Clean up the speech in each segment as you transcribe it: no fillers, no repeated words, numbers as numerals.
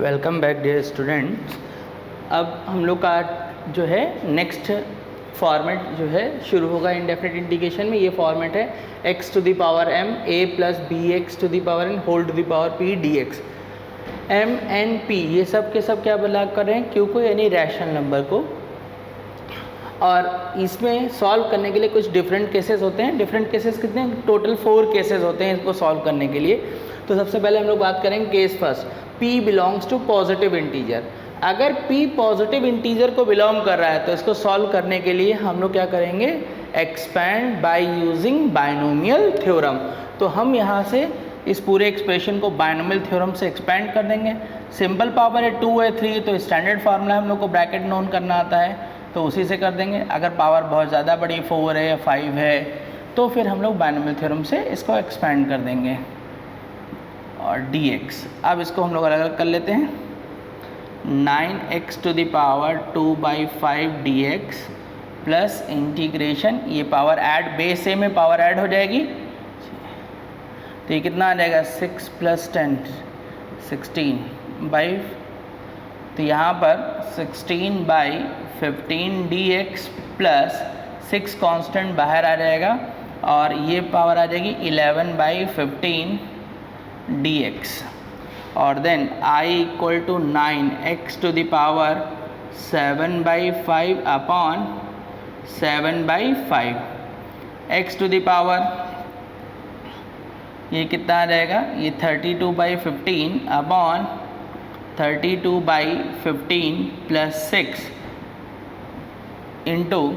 Welcome back dear students. अब हम लोग का जो है नेक्स्ट फॉर्मेट जो है शुरू होगा इंडेफिनिट इंटीग्रेशन में। ये फॉर्मेट है x to the power m a plus b x to the power n whole to the power p dx। m n p ये सब के सब क्या बिलोंग कर रहे हैं, q को यानी रैशनल नंबर को। और इसमें सॉल्व करने के लिए कुछ डिफरेंट केसेस होते हैं। डिफरेंट केसेस कितने हैं? टोटल 4 केसेस होते हैं इसको सॉल्व करने के लिए। तो सबसे पहले हम लोग बात करेंगे case first, p belongs to positive integer. अगर p पॉजिटिव इंटीजर को बिलोंग कर रहा है तो इसको सॉल्व करने के लिए हम लोग क्या करेंगे, expand by using binomial theorem. तो हम यहाँ से इस पूरे एक्सप्रेशन को बायनोमियल थ्योरम से एक्सपैंड कर देंगे। सिंपल पावर है 2 है 3, तो स्टैंडर्ड फार्मूला हम लोग को ब्रैकेट नोन करना आता है तो उसी से कर देंगे। अगर पावर बहुत ज़्यादा बड़ी 4 है या 5 है तो फिर हम लोग बायनोमियल थ्योरम से इसको एक्सपैंड कर देंगे। और dx, अब इसको हम लोग अलग अलग कर लेते हैं। 9x to the power 2/5 dx plus integration, ये पावर ऐड बेस से में पावर ऐड हो जाएगी तो ये कितना आ जाएगा 6 + 10 16 तो यहाँ पर 16/15 dx प्लस 6 कांस्टेंट बाहर आ जाएगा और ये पावर आ जाएगी 11/15 dx। और then I = 9x to the power 7/5 upon 7/5 x to the power ये कितना आ जाएगा, ये 32/15 upon 32/15 plus 6 into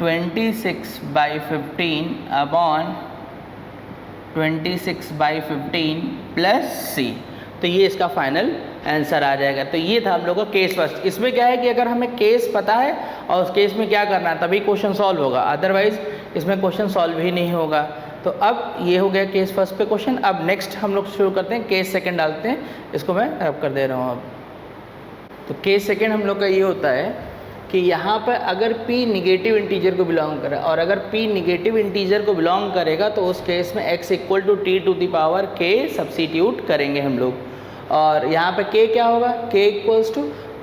26/15 upon 26/15 plus c। तो ये इसका फाइनल आंसर आ जाएगा। तो ये था हम लोग का केस फर्स्ट। इसमें क्या है कि अगर हमें केस पता है और उस केस में क्या करना है तभी क्वेश्चन सॉल्व होगा, अदरवाइज इसमें क्वेश्चन सॉल्व ही नहीं होगा। तो अब ये हो गया केस फर्स्ट पे क्वेश्चन। अब नेक्स्ट हम लोग शुरू करते हैं, केस सेकंड डालते हैं। इसको मैं रब कर दे रहा हूँ अब। तो केस सेकंड हम लोग का ये होता है कि यहाँ पर अगर p निगेटिव इंटीजर को बिलोंग करे और अगर p निगेटिव इंटीजर को बिलोंग करेगा तो उस केस में x = t to the power k substitute करेंगे हम लोग। और यहाँ पे k क्या होगा, k =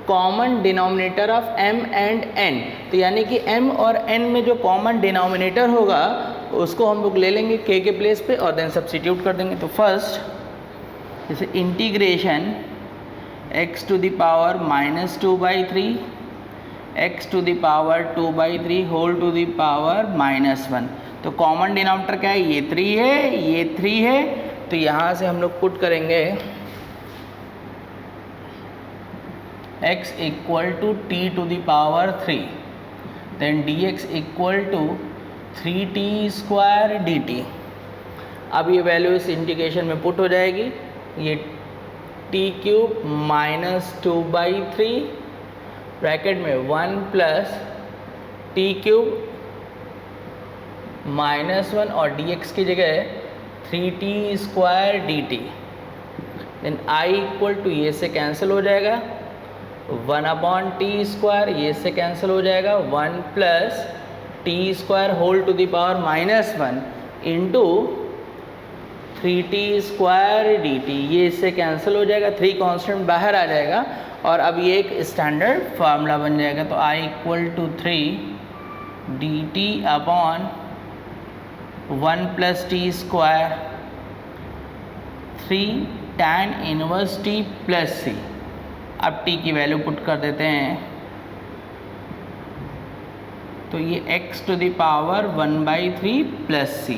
common denominator of m and n। तो यानी कि m और n में जो कॉमन डिनोमिनेटर होगा उसको हम लोग ले लेंगे k के प्लेस पे और देन सब्स्टिट्यूट कर देंगे। तो फर्स्ट जैसे integration x to the power -2/3 x to the power 2/3 whole to the power -1। तो कॉमन डिनोमिनेटर क्या है, ये 3 है, ये 3 है। तो यहाँ से हम लोग पुट करेंगे x = t to the power 3, then dx = 3t² dt। अब ये वैल्यू इस इंटीग्रेशन में पुट हो जाएगी। ये t³ -2/3 ब्रैकेट में 1 प्लस t³ -1 और dx की जगह 3t² dt। देन I = ये से कैंसिल हो जाएगा 1/t², ये से कैंसिल हो जाएगा 1 plus t² whole to the power -1 into 3t² dt। ये इससे कैंसिल हो जाएगा, 3 कांस्टेंट बाहर आ जाएगा और अब ये एक स्टैंडर्ड फार्मूला बन जाएगा। तो I = 3 dt upon 1 + t², 3 tan inverse t plus c। अब t की वैल्यू पुट कर देते हैं तो ये x to the power 1/3 plus c,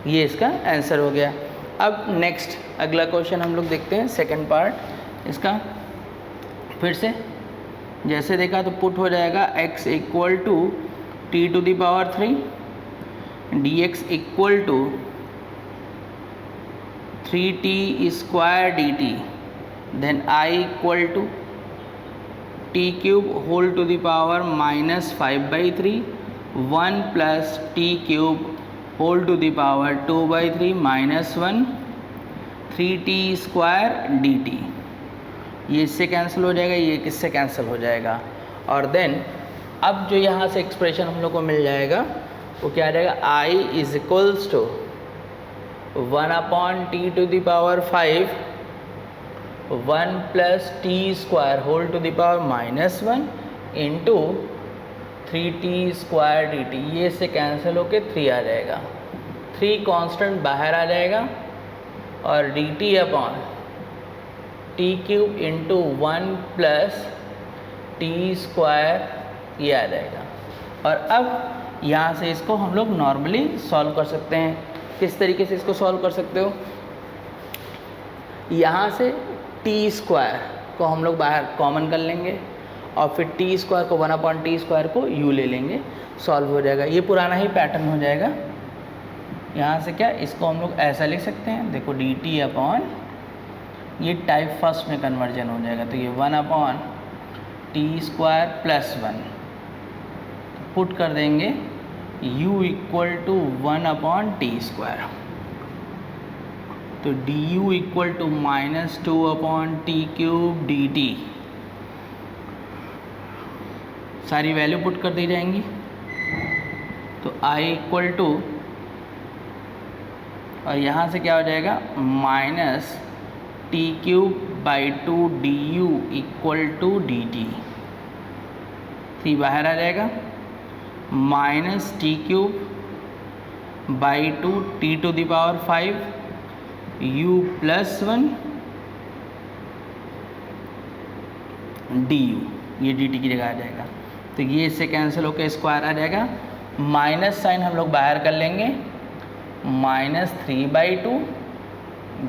ये इसका आंसर हो गया। अब नेक्स्ट अगला क्वेश्चन हम लोग देखते हैं, सेकंड पार्ट इसका। फिर से जैसे देखा तो पुट हो जाएगा x = t to the power 3 dx = 3t² dt। Then I = t³ whole to the power -5/3 1 plus t³ whole to the power 2/3 -1 3t² dt। ये इससे कैंसिल हो जाएगा, ये किससे कैंसिल हो जाएगा। और देन अब जो यहाँ से एक्सप्रेशन हम लोग को मिल जाएगा वो क्या आ जाएगा, I = 1/t⁵ 1 + t² whole to the power -1 into 3t² dt। ये इससे कैंसिल होके 3 आ जाएगा, 3 कांस्टेंट बाहर आ जाएगा और dt/t³ इंटू 1 + t² ये आ जाएगा। और अब यहाँ से इसको हम लोग नॉर्मली सॉल्व कर सकते हैं। किस तरीके से इसको सॉल्व कर सकते हो, यहाँ से t² को हम लोग बाहर कॉमन कर लेंगे और फिर t² को 1/t² को u ले लेंगे, सॉल्व हो जाएगा। ये पुराना ही पैटर्न हो जाएगा। यहाँ से क्या, इसको हम लोग ऐसा लिख सकते हैं, देखो dt/, ये टाइप फर्स्ट में कन्वर्जन हो जाएगा, तो ये 1/t² + 1 पुट कर देंगे u = 1/t², तो du = -2/t³ dt। सारी वैल्यू पुट कर दी जाएंगी, तो I = और यहाँ से क्या हो जाएगा -t³/2 du = dt, 3 बाहर आ जाएगा, -t³/2 t⁵ u + 1 du, ये dt की जगह आ जाएगा। तो ये इससे कैंसिल होकर स्क्वायर आ जाएगा, माइनस साइन हम लोग बाहर कर लेंगे, -3/2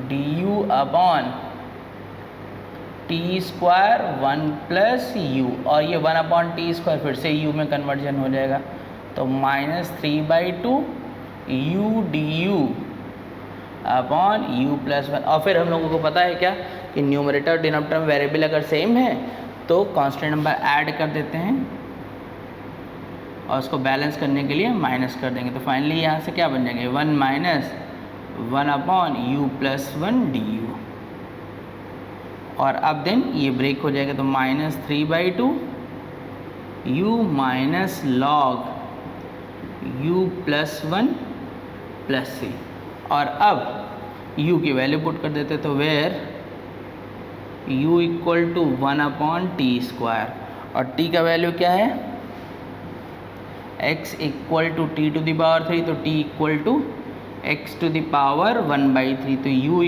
du/t² 1 + u, और ये 1/t² फिर से u में कन्वर्जन हो जाएगा, तो -3/2 u du/u + 1। और फिर हम लोगों को पता है क्या कि न्यूमरेटर और डिनोमिनेटर वेरिएबल अगर सेम है तो कांस्टेंट नंबर ऐड कर देते हैं और उसको बैलेंस करने के लिए माइनस कर देंगे, तो फाइनली यहाँ से क्या बन जाएंगे 1 - 1/u + 1 du। और अब देन ये ब्रेक हो जाएगा, तो -3/2 u - log u + 1 + c। और अब u की वैल्यू पुट कर देते, तो वेयर u = 1/t², और t का वैल्यू क्या है, x = t⁵, तो t = x⁴ 1/3, तो u =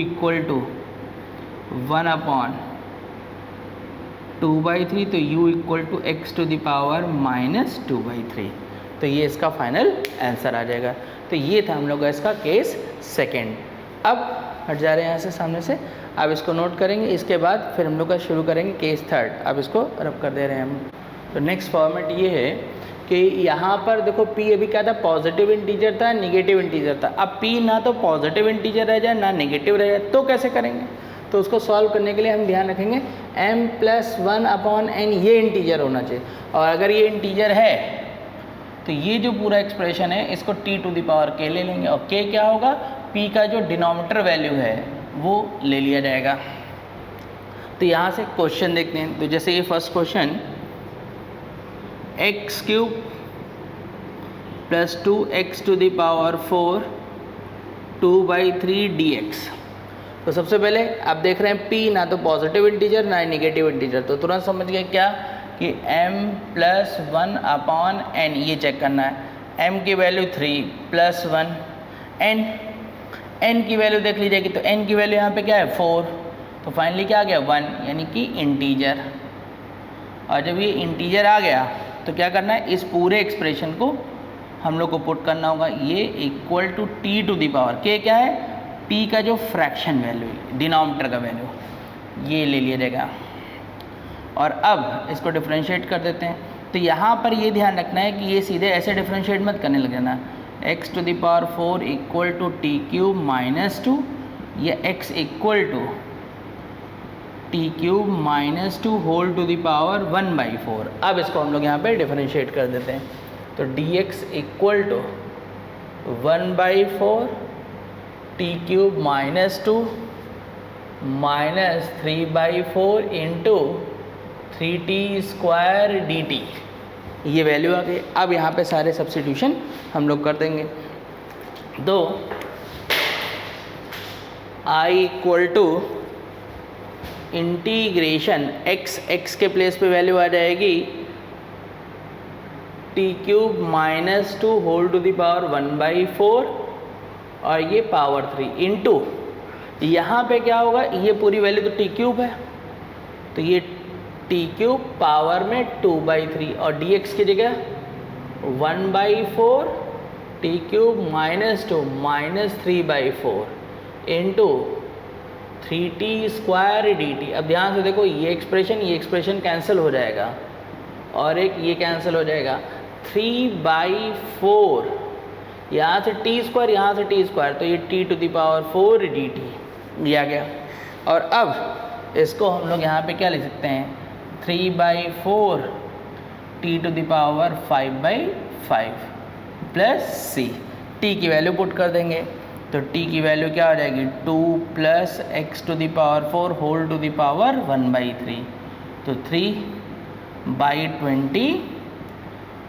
1/2/3, तो u = x⁻⁻³ 2/3। तो ये इसका फाइनल आंसर आ जाएगा। तो ये था हम लोग का इसका केस सेकेंड। अब हट जा रहे हैं यहाँ से सामने से, अब इसको नोट करेंगे, इसके बाद फिर हम लोग का शुरू करेंगे केस थर्ड। अब इसको रब कर दे रहे हैं हम। तो नेक्स्ट फॉर्मेट ये है कि यहाँ पर देखो p अभी क्या था, पॉजिटिव इंटीजर था, नेगेटिव इंटीजर था। अब p ना तो पॉजिटिव इंटीजर रह जाए ना नेगेटिव रह जाए, तो कैसे करेंगे, तो उसको सॉल्व करने के लिए हम ध्यान रखेंगे m + 1/n ये इंटीजर होना चाहिए, और अगर ये इंटीजर है तो ये जो पूरा एक्सप्रेशन है इसको t⁻k ले लेंगे, और k क्या होगा, p का जो डिनोमिनेटर वैल्यू है वो ले लिया जाएगा। तो यहाँ से क्वेश्चन देखते हैं। तो जैसे ये first question x³ + 2x⁴ 2/3 dx। तो सबसे पहले आप देख रहे हैं p ना तो पॉजिटिव इंटीजर ना नेगेटिव इंटीजर, तो तुरंत समझ गए क्या कि m + 1/n ये चेक करना है। m की वैल्यू 3 + 1 n की वैल्यू देख लीजिएगी, तो n की वैल्यू यहाँ पे क्या है 4, तो फाइनली क्या आ गया 1, यानी कि इंटीजर। और जब ये इंटीजर आ गया तो क्या करना है, इस पूरे एक्सप्रेशन को हम लोग को पुट करना होगा, ये = t⁻, k क्या है, p का जो फ्रैक्शन वैल्यू डिनोमिनेटर का वैल्यू ये ले लिया जाएगा। और अब इसको डिफरेंशिएट कर देते हैं। तो यहाँ पर ये ध्यान रखना है कि ये सीधे ऐसे डिफरेंशिएट मत करने लग जाना, x⁴ = t³ - 2, या x = t³ - 2 whole to the power 1/4। अब इसको हम लोग यहाँ पे डिफरेंशिएट कर देते हैं। तो dx = 1/4 t³ - 2 -3/4 into 3t² dt, ये वैल्यू आ गई। अब यहाँ पे सारे सब्स्टिट्यूशन हम लोग कर देंगे। तो I equal to integration x के प्लेस पे वैल्यू आ जाएगी t³ -2 whole to the power 1/4 और ये पावर 3 इंटू यहाँ पे क्या होगा, ये पूरी वैल्यू तो t³ है तो ये t³ पावर में 2/3 और dx की जगह 1/4 t³ -2 -3/4 इंटू 3t² dt। अब ध्यान से देखो ये एक्सप्रेशन कैंसिल हो जाएगा और एक ये कैंसिल हो जाएगा। 3/4 यहाँ से t² यहाँ से t², तो ये t⁴ dt लिया गया। और अब इसको हम लोग यहाँ पे क्या लिख सकते हैं, 3/4 t⁵/5 प्लस c। t की वैल्यू पुट कर देंगे तो t की वैल्यू क्या हो जाएगी, 2 + x⁴ whole to the power 1/3 तो 3/20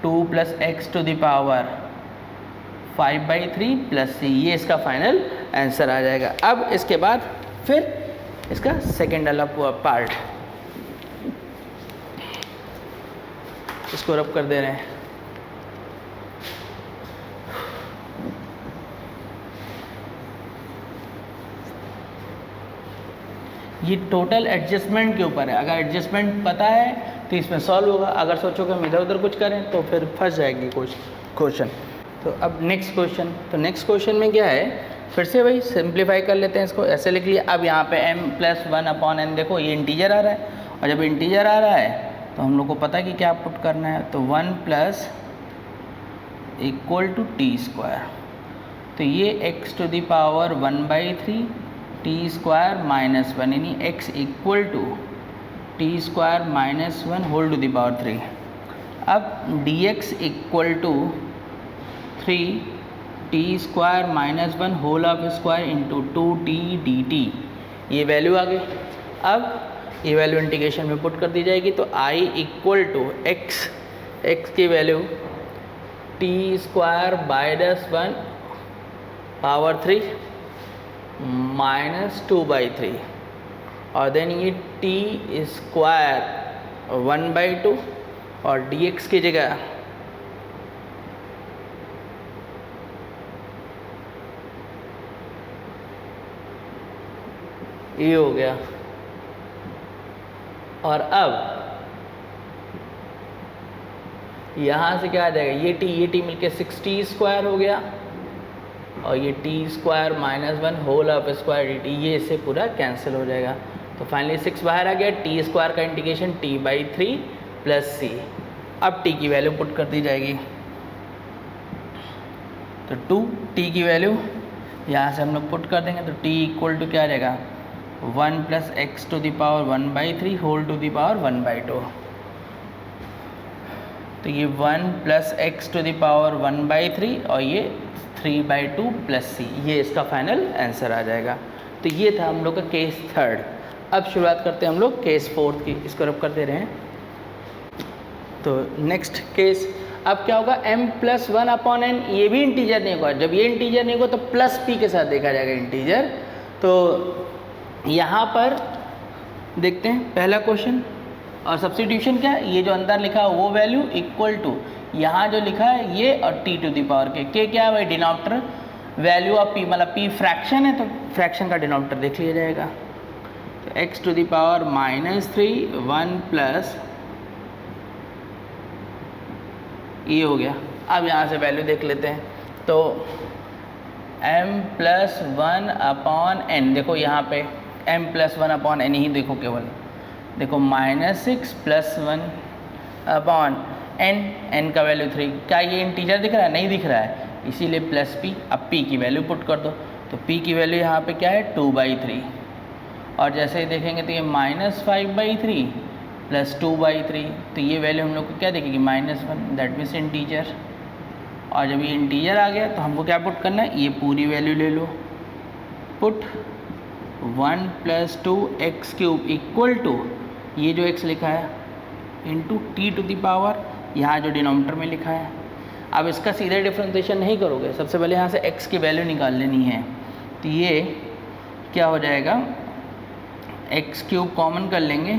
2 + x⁵ 5/3 प्लस c, ये इसका फाइनल आंसर आ जाएगा। अब इसके बाद फिर इसका सेकेंड वाला पार्ट, इसको रब कर दे रहे हैं। ये टोटल एडजस्टमेंट के ऊपर है, अगर एडजस्टमेंट पता है तो इसमें सॉल्व होगा, अगर सोचो कि हम इधर उधर कुछ करें तो फिर फंस जाएगी क्वेश्चन। तो अब नेक्स्ट क्वेश्चन में क्या है, फिर से वही सिंप्लीफाई कर लेते हैं इसको, ऐसे लिख लिया। अब यहाँ पे m+1/n, देखो ये इंटीजर आ रहा है और जब इंटीजर आ रहा है तो हम लोग को पता है कि क्या पुट करना है, तो 1 + = t², तो ये x⁴ 1/3 t² - 1 यानी x equal to t² - 1 whole to the power 3। अब dx equal to 3 t² - 1 whole of square into 2t dt, ये वैल्यू आ गई। अब ये वैल्यू इंटीग्रेशन में पुट कर दी जाएगी तो i इक्वल टू x की वैल्यू t² - 1 पावर 3 -2/3 और देन ये t² 1/2 और dx की जगह ये हो गया। और अब यहाँ से क्या आ जाएगा, ये t मिलके 6t² हो गया और ये t² - 1 whole of square dt, ये इससे पूरा कैंसिल हो जाएगा। तो फाइनली 6 बाहर आ गया, t² का इंटीग्रेशन t/3 प्लस c। अब t की वैल्यू पुट कर दी जाएगी तो 2t की वैल्यू यहाँ से हम लोग पुट कर देंगे तो t इक्वल टू क्या आ जाएगा, 1 + x⁴ 1/3 whole to the power 1/2, तो ये 1 + x⁴ 1/3 और ये 3/2 प्लस c, ये इसका फाइनल आंसर आ जाएगा। तो ये था हम लोग का केस थर्ड। अब शुरुआत करते हैं हम लोग केस फोर्थ की, इसको रब कर दे रहे हैं। तो नेक्स्ट केस अब क्या होगा, m+1/n, ये भी इंटीजर नहीं होगा। जब ये इंटीजर नहीं होगा तो प्लस p के साथ देखा जाएगा इंटीजर। तो यहाँ पर देखते हैं पहला क्वेश्चन, और सब्स्टिट्यूशन क्या है, ये जो अंदर लिखा है वो वैल्यू इक्वल टू यहाँ जो लिखा है ये और t⁴ के क्या है भाई, डिनोमिनेटर वैल्यू ऑफ p, मतलब p फ्रैक्शन है तो फ्रैक्शन का डिनोमिनेटर देख लिया जाएगा। तो x⁴ -3 1 प्लस ये हो गया। अब यहाँ से वैल्यू देख लेते हैं तो m+1/n, देखो यहाँ पे m+1/n ही देखो, केवल देखो -6 + 1/n, n का वैल्यू 3, क्या ये इंटीजर दिख रहा है, नहीं दिख रहा है, इसीलिए प्लस p। अब p की वैल्यू पुट कर दो तो p की वैल्यू यहाँ पे क्या है 2/3, और जैसे ही देखेंगे तो ये -5/3 प्लस 2/3, तो ये वैल्यू हम लोग को क्या देखेगी -1, दैट मीन्स इंटीजर। और जब ये इंटीजर आ गया तो हमको क्या पुट करना है, ये पूरी वैल्यू ले लो, पुट 1 + 2x³ इक्वल टू ये जो x लिखा है इंटू t⁴, यहाँ जो डिनोमिनेटर में लिखा है। अब इसका सीधे डिफ्रेंशिएशन नहीं करोगे, सबसे पहले यहाँ से x की वैल्यू निकाल लेनी है। तो ये क्या हो जाएगा, एक्स क्यूब कॉमन कर लेंगे,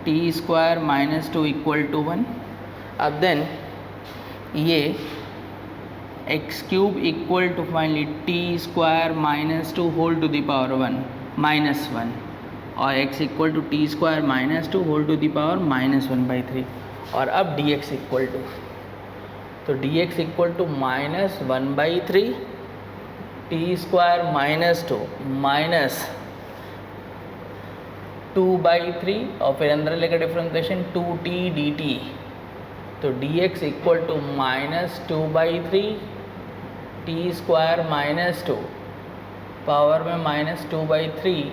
t square minus 2 equal to 1। अब देन ये x cube equal to finally t square minus 2 whole to the power 1 minus 1, और x equal to t square minus 2 whole to the power minus 1/3। और अब dx equal to, तो dx equal to minus 1/3 t square minus 2 minus 2/3 और फिर अंदर लेकर differentiation 2t dt। तो dx equal to minus 2/3 t square minus 2 power में minus 2/3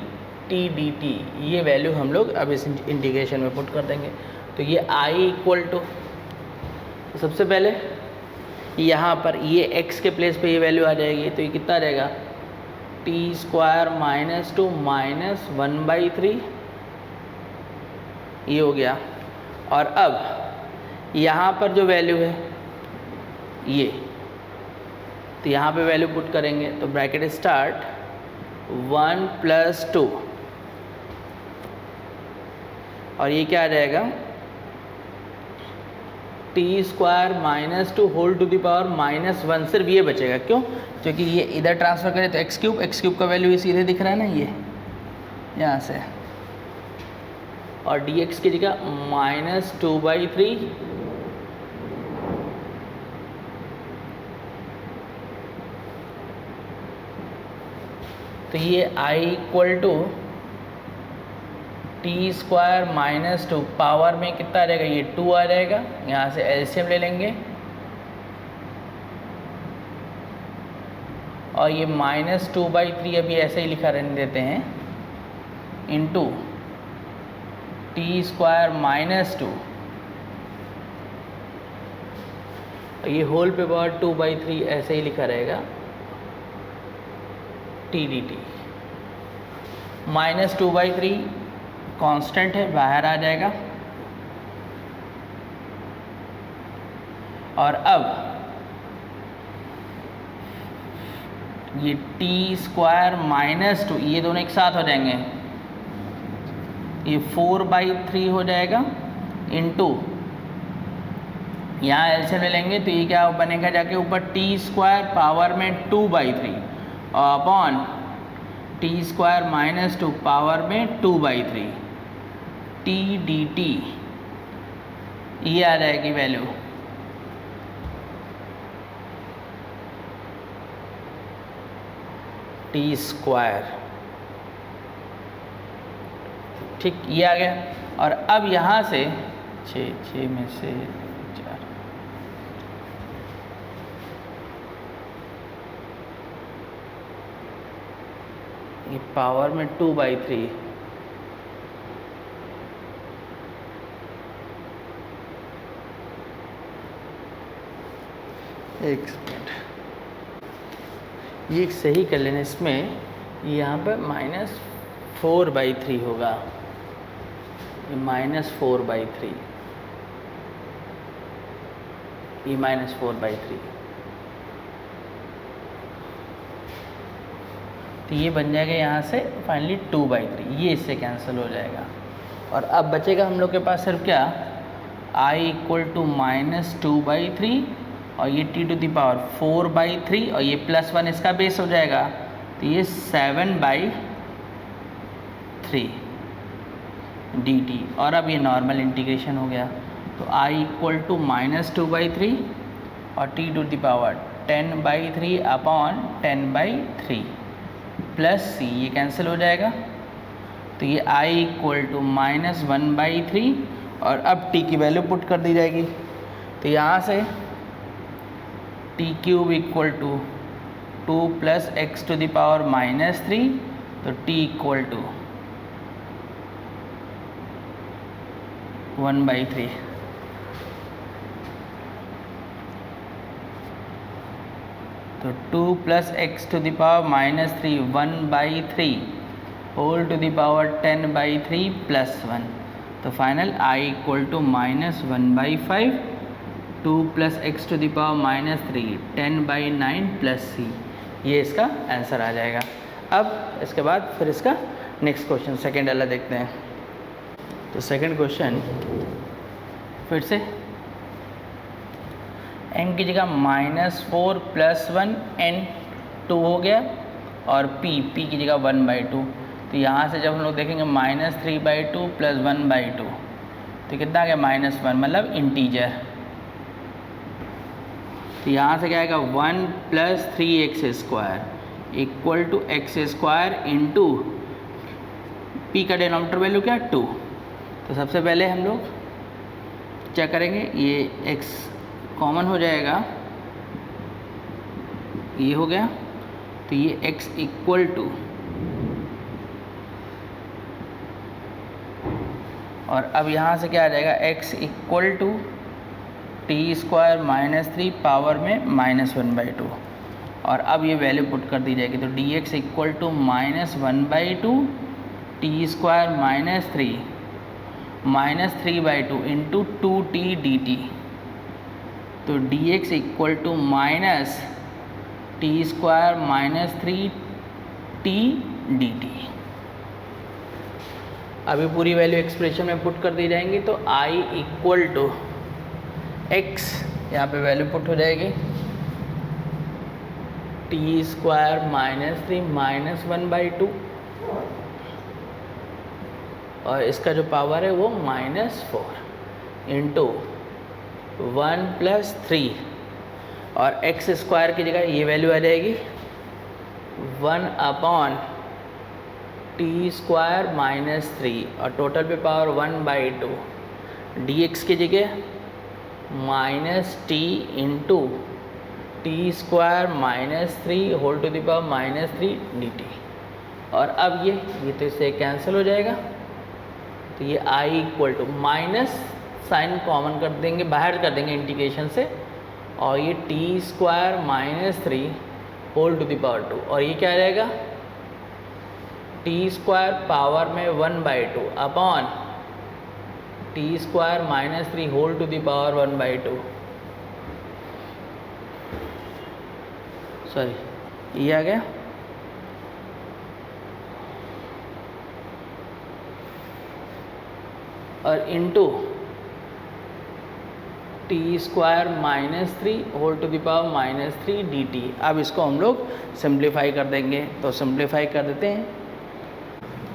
t dt। ये वैल्यू हम लोग अब इस इंटीग्रेशन में पुट कर देंगे। तो ये I इक्वल टू, सबसे पहले यहाँ पर ये x के प्लेस पे ये वैल्यू आ जाएगी, तो ये कितना आ जाएगा, टी स्क्वायर माइनस 2 माइनस 1/3, ये हो गया। और अब यहाँ पर जो वैल्यू है ये, तो यहाँ पे वैल्यू पुट करेंगे, तो ब्रैकेट स्टार्ट 1 + 2 और ये क्या आ जाएगा, t square minus 2 whole to the power minus 1। सिर्फ ये बचेगा, क्यों, क्योंकि ये इधर ट्रांसफर करें तो एक्स क्यूब का वैल्यू ये सीधे दिख रहा है ना, ये यहाँ से, और dx की जगह माइनस 2/3 तो ये I equal to t square minus 2 power में कितना आ जाएगा, ये 2 आ जाएगा, यहाँ से एलसीएम ले लेंगे और ये माइनस 2/3 अभी ऐसे ही लिखा रहने देते हैं, इंटू टी स्क्वायर माइनस 2, ये होल पे पावर 2/3 ऐसे ही लिखा रहेगा, T D T. Minus 2/3 constant है, बाहर आ जाएगा। और अब ये टी स्क्वायर माइनस 2, ये दोनों एक साथ हो जाएंगे, ये 4/3 हो जाएगा, इंटू यहाँ एलसीएम ले लेंगे तो ये क्या बनेगा, जाके ऊपर टी स्क्वायर पावर में 2/3 upon T square minus 2 power में 2/3 टी डी टी, ये आ जाएगी वैल्यू। टी स्क्वायर, ठीक, ये आ गया। और अब यहाँ से 6 में से 4, ये पावर में 2/3, एक मिनट, ये सही कर लेना, इसमें यहाँ पर माइनस 4/3 होगा, ये माइनस 4/3, ये माइनस 4/3, तो ये बन जाएगा यहाँ से फाइनली 2/3, ये इससे कैंसिल हो जाएगा। और अब बचेगा हम लोग के पास सिर्फ क्या, I इक्वल टू माइनस 2/3 और ये t टू द पावर 4/3 और ये +1 इसका बेस हो जाएगा, तो ये 7/3 dt। और अब ये नॉर्मल इंटीग्रेशन हो गया, तो I इक्वल टू माइनस 2/3 और t to the power 10/3 upon 10/3 plus c, ये कैंसिल हो जाएगा, तो ये I इक्वल टू माइनस 1/3 और अब t की वैल्यू पुट कर दी जाएगी, तो यहाँ से t cube equal to 2 + x to the power -3, तो t इक्वल टू 1/3, तो 2 + x to the power -3 1/3 whole to the power 10/3 +1, तो final I equal to -1/5 2 + x to the power -3 10/9 + c, ये इसका आंसर आ जाएगा। अब इसके बाद फिर इसका नेक्स्ट क्वेश्चन सेकेंड वाला देखते हैं। तो सेकेंड क्वेश्चन फिर से n की जगह -4 + 1 n2 हो गया और p की जगह 1/2। तो यहाँ से जब हम लोग देखेंगे -3/2 + 1/2 तो कितना आ गया -1, मतलब इंटीजर। तो यहाँ से क्या आएगा 1 + 3x² = x² इंटू p का डिनोमिनेटर वैल्यू क्या 2। तो सबसे पहले हम लोग क्या करेंगे, ये x कॉमन हो जाएगा, ये हो गया। तो ये x = और अब यहाँ से क्या आ जाएगा x = t² - 3 पावर में -1/2। और अब ये वैल्यू पुट कर दी जाएगी। तो dx = -1/2 t² - 3 -3/2 into 2t dt। तो dx = -t² - 3t dt। अभी पूरी वैल्यू एक्सप्रेशन में पुट कर दी जाएंगी। तो I = x, यहाँ पे वैल्यू पुट हो जाएगी t² - 3 -1/2 और इसका जो पावर है वो -4 इंटू 1 + 3 और x² की जगह ये वैल्यू आ जाएगी 1/t² - 3 और टोटल पे पावर 1/2 dx की जगह -t into t² - 3 whole to the power -3 dt। और अब ये तो इससे कैंसिल हो जाएगा। तो ये I = माइनस साइन कॉमन कर देंगे, बाहर कर देंगे इंटीग्रेशन से, और ये t² - 3 whole to the power 2 और ये क्या आ जाएगा t² पावर में 1/2 upon t² - 3 whole to the power 1/2। Sorry, ये आ गया। और into t² - 3 whole to the power -3 dt। अब इसको हम लोग सिंप्लीफाई कर देंगे। तो सिंप्लीफाई कर देते हैं।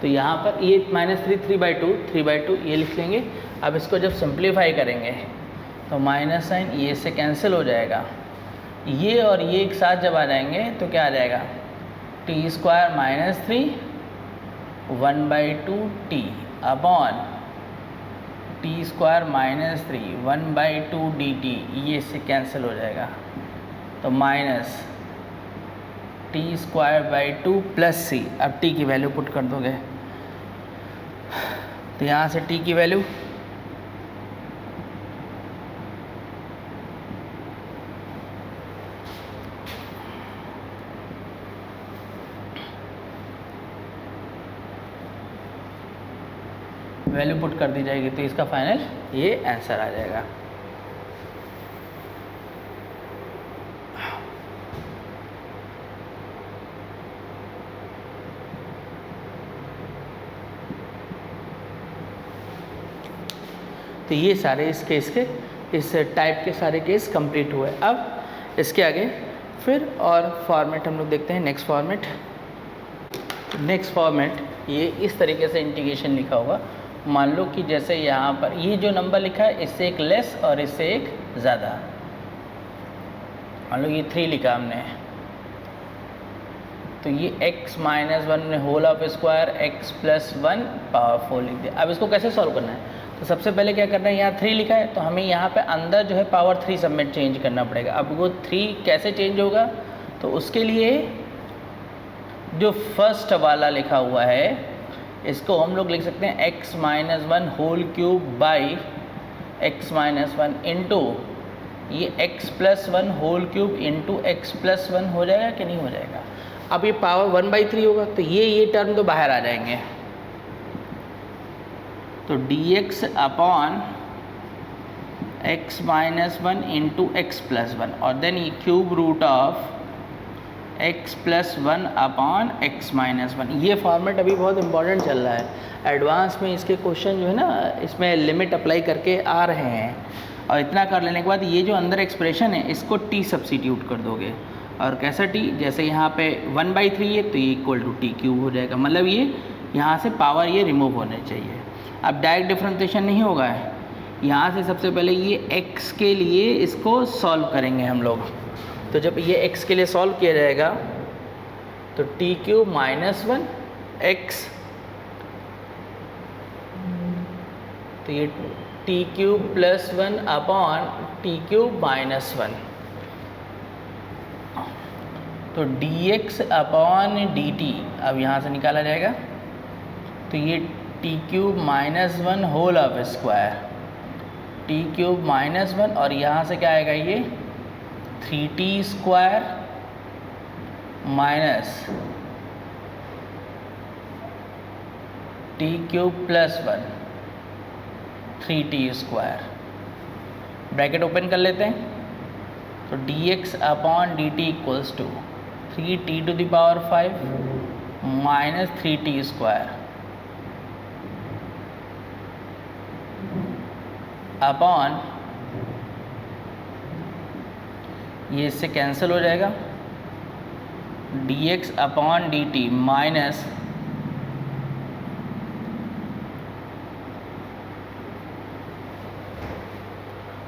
तो यहाँ पर ये -3 3/2 ये लिख लेंगे। अब इसको जब सिंप्लीफाई करेंगे तो माइनस साइन ये से कैंसिल हो जाएगा। ये और ये एक साथ जब आ जाएंगे तो क्या आ जाएगा t² - 3 1/2t upon t² - 3 1/2 dt, ये इससे कैंसिल हो जाएगा। तो माइनस t² प्लस c। अब t की वैल्यू पुट कर दोगे तो यहाँ से t की वैल्यू पुट कर दी जाएगी। तो इसका फाइनल ये आंसर आ जाएगा। तो ये सारे इस केस के, इस टाइप के सारे केस कंप्लीट हुए। अब इसके आगे फिर और फॉर्मेट हम लोग देखते हैं। नेक्स्ट फॉर्मेट ये इस तरीके से इंटीग्रेशन लिखा होगा। मान लो कि जैसे यहाँ पर ये जो नंबर लिखा है इससे एक लेस और इससे एक ज़्यादा, मान लो ये 3 लिखा हमने, तो ये x - 1 whole of square x + 1 power 4 लिख दिया। अब इसको कैसे सॉल्व करना है, तो सबसे पहले क्या करना है, यहाँ 3 लिखा है तो हमें यहाँ पे अंदर जो है पावर 3 सबमिट चेंज करना पड़ेगा। अब वो 3 कैसे चेंज होगा, तो उसके लिए जो फर्स्ट वाला लिखा हुआ है इसको हम लोग लिख सकते हैं x - 1 whole cube by x - 1 into ये x + 1 whole cube into x + 1 हो जाएगा कि नहीं हो जाएगा। अब ये पावर 1/3 होगा तो ये टर्म तो बाहर आ जाएंगे। तो dx upon x - 1 into x + 1 और देन ये cube root of x plus 1 upon x minus 1। ये फॉर्मेट अभी बहुत इंपॉर्टेंट चल रहा है, एडवांस में इसके क्वेश्चन जो है ना इसमें लिमिट अप्लाई करके आ रहे हैं। और इतना कर लेने के बाद ये जो अंदर एक्सप्रेशन है इसको t सब्सिट्यूट कर दोगे, और कैसा t, जैसे यहाँ पे 1/3 है तो ये इक्वल टू टी क्यूब हो जाएगा, मतलब ये यहाँ से पावर ये रिमूव होने चाहिए। अब डायरेक्ट डिफरेंशिएशन नहीं होगा है, यहाँ से सबसे पहले ये x के लिए इसको सॉल्व करेंगे हम लोग। तो जब ये x के लिए सॉल्व किया जाएगा तो टी क्यूब माइनस 1 x, तो ये t cube plus 1 upon t cube minus 1, तो dx अपॉन dt अब यहाँ से निकाला जाएगा। तो ये t cube minus 1 whole of square, t cube minus 1, और यहाँ से क्या आएगा ये 3t square minus t cube plus 1 3t square, bracket open कर लेते हैं। तो dx upon dt equals to 3t to the power 5 minus 3t square upon, ये इससे कैंसिल हो जाएगा, dx अपॉन dt माइनस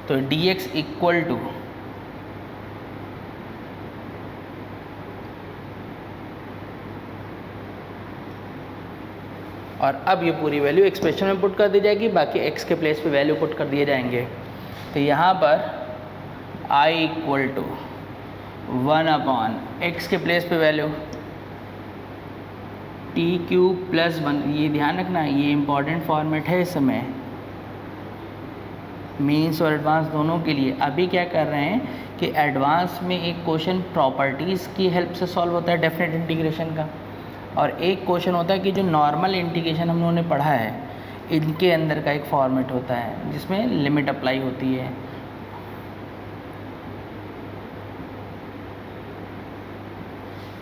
तो dx इक्वल टू और अब ये पूरी वैल्यू एक्सप्रेशन में पुट कर दी जाएगी, बाकी x के प्लेस पे वैल्यू पुट कर दिए जाएंगे। तो यहाँ पर I equal to 1 upon x के प्लेस पे वैल्यू टी क्यूब प्लस 1, ये ध्यान रखना ये इंपॉर्टेंट फॉर्मेट है इस समय मेंस और एडवांस दोनों के लिए। अभी क्या कर रहे हैं कि एडवांस में एक क्वेश्चन प्रॉपर्टीज़ की हेल्प से सॉल्व होता है डेफिनेट इंटीग्रेशन का, और एक क्वेश्चन होता है कि जो नॉर्मल इंटीग्रेशन हम लोगों ने पढ़ा है इनके अंदर का एक फॉर्मेट होता है जिसमें लिमिट अप्लाई होती है।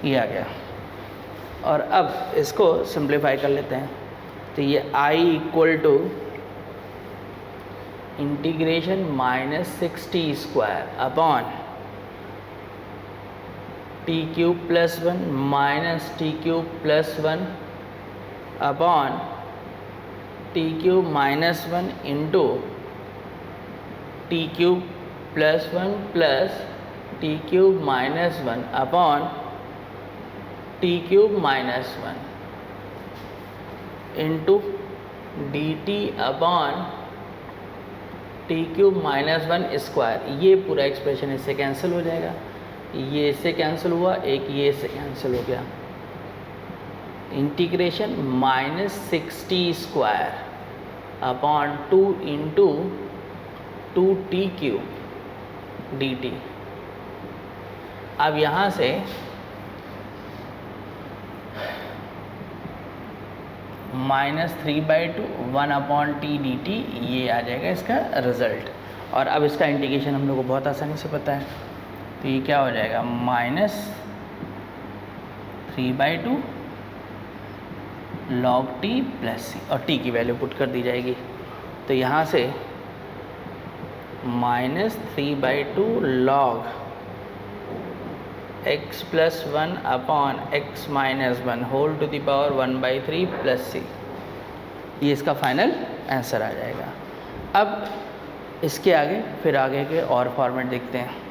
ये आ गया, और अब इसको सिंप्लीफाई कर लेते हैं। तो ये I equal to integration minus 6t square upon t cube plus 1 minus t cube plus 1 upon t cube minus 1 into t cube plus 1 plus t cube minus 1 upon t cube minus 1 into d t upon t cube minus 1 square. ये पूरा expression इससे cancel हो जाएगा, ये इससे cancel हुआ, एक ये इससे कैंसिल हो गया। Integration minus 6t square upon 2 into 2t cube D T. अब यहाँ से -3/2 1 अपॉन टी डी टी, ये आ जाएगा इसका रिज़ल्ट। और अब इसका इंटीग्रेशन हम लोग को बहुत आसानी से पता है, तो ये क्या हो जाएगा -3/2 log t प्लस सी, और t की वैल्यू पुट कर दी जाएगी। तो यहाँ से -3/2 log x plus 1 upon x minus 1 whole to the power 1/3 plus C, ये इसका फाइनल आंसर आ जाएगा। अब इसके आगे फिर आगे के और फॉर्मेट देखते हैं।